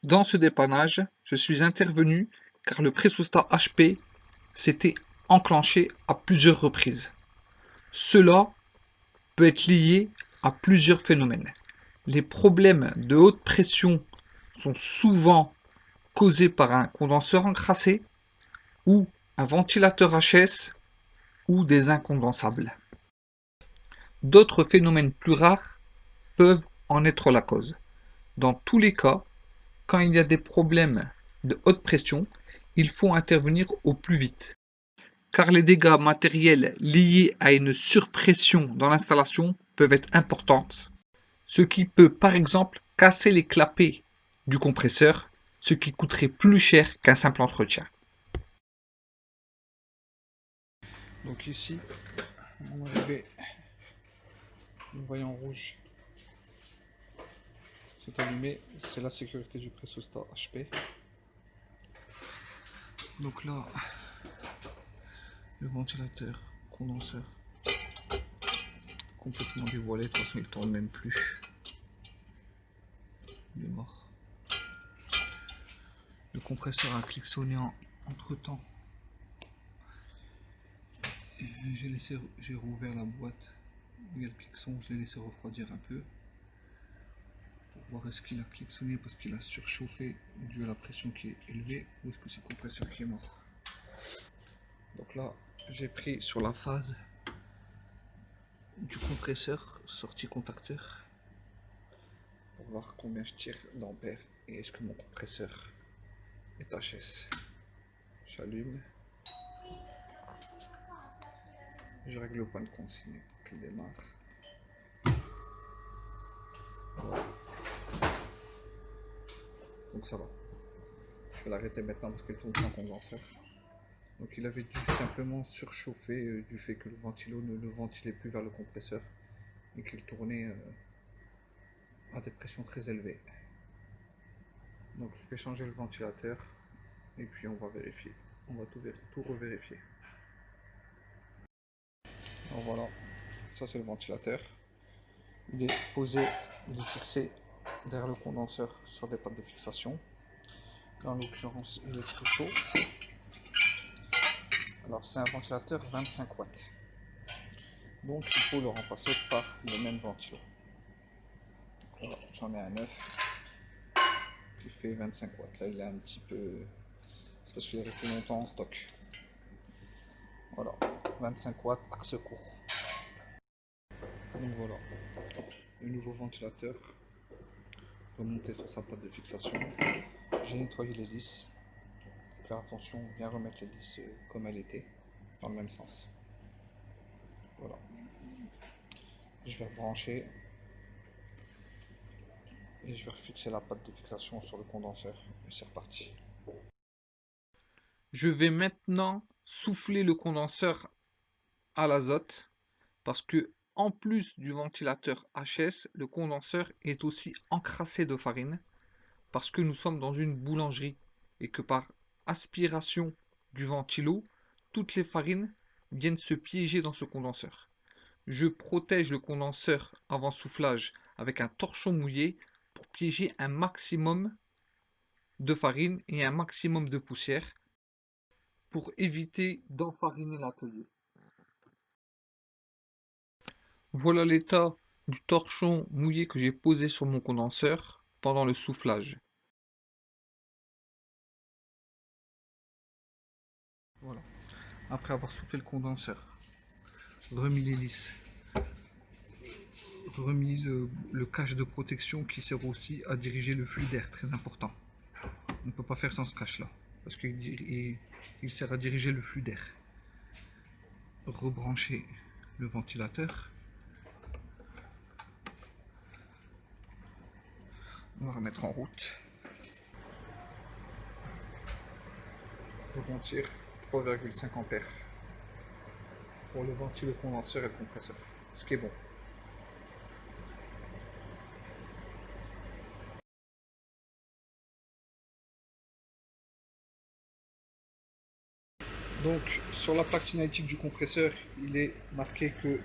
Dans ce dépannage, je suis intervenu car le pressostat HP s'était enclenché à plusieurs reprises. Cela peut être lié à plusieurs phénomènes. Les problèmes de haute pression sont souvent causés par un condenseur encrassé ou un ventilateur HS ou des incondensables. D'autres phénomènes plus rares peuvent en être la cause. Dans tous les cas, quand il y a des problèmes de haute pression, il faut intervenir au plus vite, car les dégâts matériels liés à une surpression dans l'installation peuvent être importantes, ce qui peut par exemple casser les clapets du compresseur, ce qui coûterait plus cher qu'un simple entretien. Donc ici, on avait le voyant rouge, c'est allumé, c'est la sécurité du pressostat HP. Donc là, le ventilateur condenseur complètement dévoilé, de toute façon il tourne même plus. Il est mort. Le compresseur a klaxonné entre temps. J'ai rouvert la boîte. Il y a le klaxon, je l'ai laissé refroidir un peu. Pour voir est-ce qu'il a klaxonné parce qu'il a surchauffé dû à la pression qui est élevée ou est-ce que c'est le compresseur qui est mort. Donc là, j'ai pris sur la phase du compresseur sortie contacteur pour voir combien je tire d'ampères et est-ce que mon compresseur est HS. J'allume. Je règle le point de consigne pour qu'il démarre. Voilà. Donc ça va. Je vais l'arrêter maintenant parce qu'il tourne sans condenseur. Donc il avait dû simplement surchauffer du fait que le ventilo ne le ventilait plus vers le compresseur et qu'il tournait à des pressions très élevées. Donc je vais changer le ventilateur et puis on va vérifier. On va tout revérifier. Alors voilà, ça c'est le ventilateur. Il est posé, il est fixé derrière le condenseur sur des pattes de fixation. Là en l'occurrence il est trop chaud. Alors c'est un ventilateur 25 watts. Donc il faut le remplacer par le même ventilo. Voilà, j'en ai un neuf qui fait 25 watts. Là il est un petit peu... C'est parce qu'il est resté longtemps en stock. Voilà, 25 watts axe court. Donc voilà, le nouveau ventilateur remonté sur sa patte de fixation. J'ai nettoyé l'hélice. Faire attention, bien remettre l'hélice comme elle était, dans le même sens. Voilà. Je vais rebrancher et je vais refixer la patte de fixation sur le condenseur et c'est reparti. Je vais maintenant souffler le condenseur à l'azote parce que en plus du ventilateur HS, le condenseur est aussi encrassé de farine parce que nous sommes dans une boulangerie et que par aspiration du ventilo, toutes les farines viennent se piéger dans ce condenseur. Je protège le condenseur avant soufflage avec un torchon mouillé pour piéger un maximum de farine et un maximum de poussière pour éviter d'enfariner l'atelier. Voilà l'état du torchon mouillé que j'ai posé sur mon condenseur pendant le soufflage. Voilà. Après avoir soufflé le condenseur, remis l'hélice, remis le cache de protection qui sert aussi à diriger le flux d'air, très important. On ne peut pas faire sans ce cache là, parce qu'il sert à diriger le flux d'air. Rebrancher le ventilateur. On va remettre en route. Remontir 3,5 ampères pour le ventilo condenseur et le compresseur, ce qui est bon. Donc sur la plaque cinétique du compresseur, il est marqué que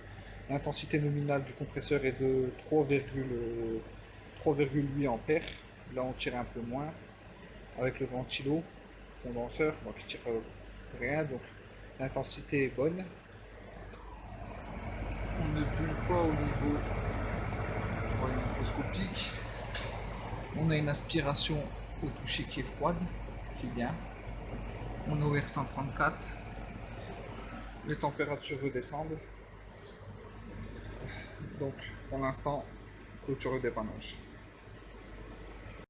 l'intensité nominale du compresseur est de 3,8 ampères. Là on tire un peu moins. avec le ventilo condenseur, donc qui tire rien, donc l'intensité est bonne. On ne bulle pas au niveau microscopique. On a une aspiration au toucher qui est froide, qui est bien. On est au R134. Les températures redescendent. Donc pour l'instant, clôture le dépannage.